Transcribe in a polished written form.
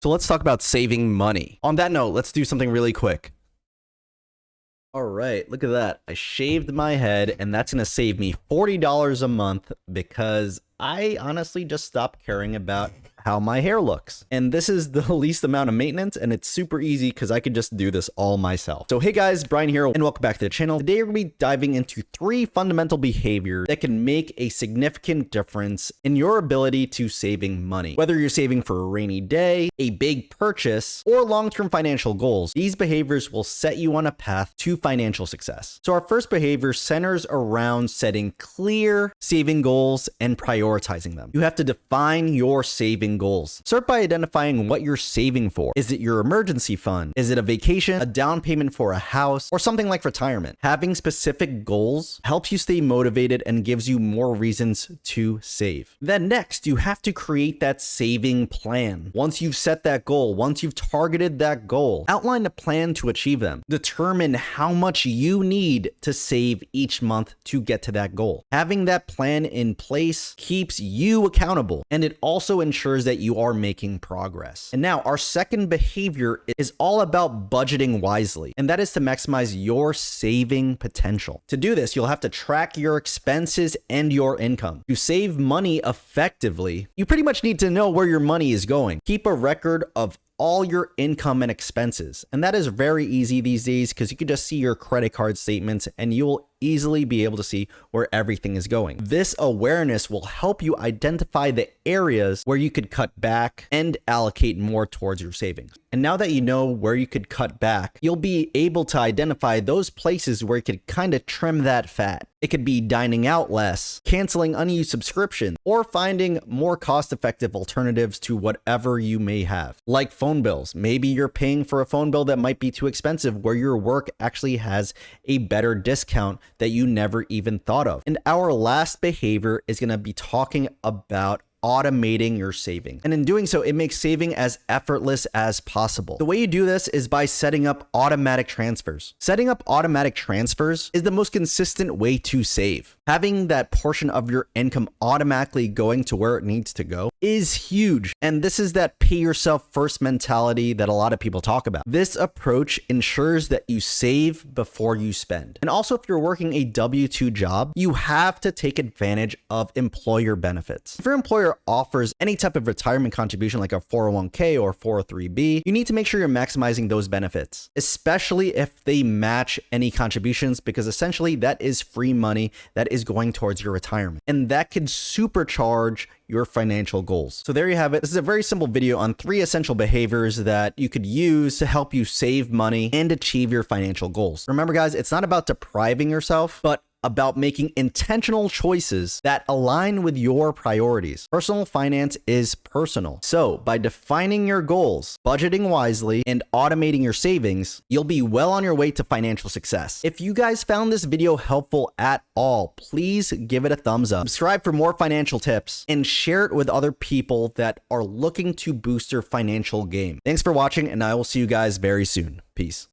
So let's talk about saving money. On that note, let's do something really quick. All right, look at that. I shaved my head, and that's going to save me $40 a month because I honestly just stopped caring about how my hair looks. And this is the least amount of maintenance, and it's super easy because I could just do this all myself. So hey guys, Brian here, and welcome back to the channel. Today we're going to be diving into 3 fundamental behaviors that can make a significant difference in your ability to saving money. Whether you're saving for a rainy day, a big purchase, or long-term financial goals, these behaviors will set you on a path to financial success. So our first behavior centers around setting clear saving goals and prioritizing them. You have to define your saving goals. Start by identifying what you're saving for. Is it your emergency fund? Is it a vacation, a down payment for a house, or something like retirement? Having specific goals helps you stay motivated and gives you more reasons to save. Then next, you have to create that saving plan. Once you've set that goal, once you've targeted that goal, outline a plan to achieve them. Determine how much you need to save each month to get to that goal. Having that plan in place keeps you accountable, and it also ensures that you are making progress. And now our second behavior is all about budgeting wisely, and that is to maximize your saving potential. To do this, you'll have to track your expenses and your income. To save money effectively, you pretty much need to know where your money is going. Keep a record of all your income and expenses. And that is very easy these days because you can just see your credit card statements and you will easily be able to see where everything is going. This awareness will help you identify the areas where you could cut back and allocate more towards your savings. And now that you know where you could cut back, you'll be able to identify those places where you could kind of trim that fat. It could be dining out less, canceling unused subscriptions, or finding more cost-effective alternatives to whatever you may have. Like phone bills. Maybe you're paying for a phone bill that might be too expensive where your work actually has a better discount that you never even thought of. And our last behavior is going to be talking about automating your saving. And in doing so, it makes saving as effortless as possible. The way you do this is by setting up automatic transfers. Setting up automatic transfers is the most consistent way to save. Having that portion of your income automatically going to where it needs to go is huge. And this is that pay yourself first mentality that a lot of people talk about. This approach ensures that you save before you spend. And also, if you're working a W-2 job, you have to take advantage of employer benefits. If your employer offers any type of retirement contribution like a 401k or 403b, you need to make sure you're maximizing those benefits, especially if they match any contributions, because essentially that is free money that is going towards your retirement, and that can supercharge your financial goals. So there you have it. This is a very simple video on 3 essential behaviors that you could use to help you save money and achieve your financial goals. Remember guys, it's not about depriving yourself, but about making intentional choices that align with your priorities. Personal finance is personal. So by defining your goals, budgeting wisely, and automating your savings, you'll be well on your way to financial success. If you guys found this video helpful at all, please give it a thumbs up. Subscribe for more financial tips and share it with other people that are looking to boost their financial game. Thanks for watching, and I will see you guys very soon. Peace.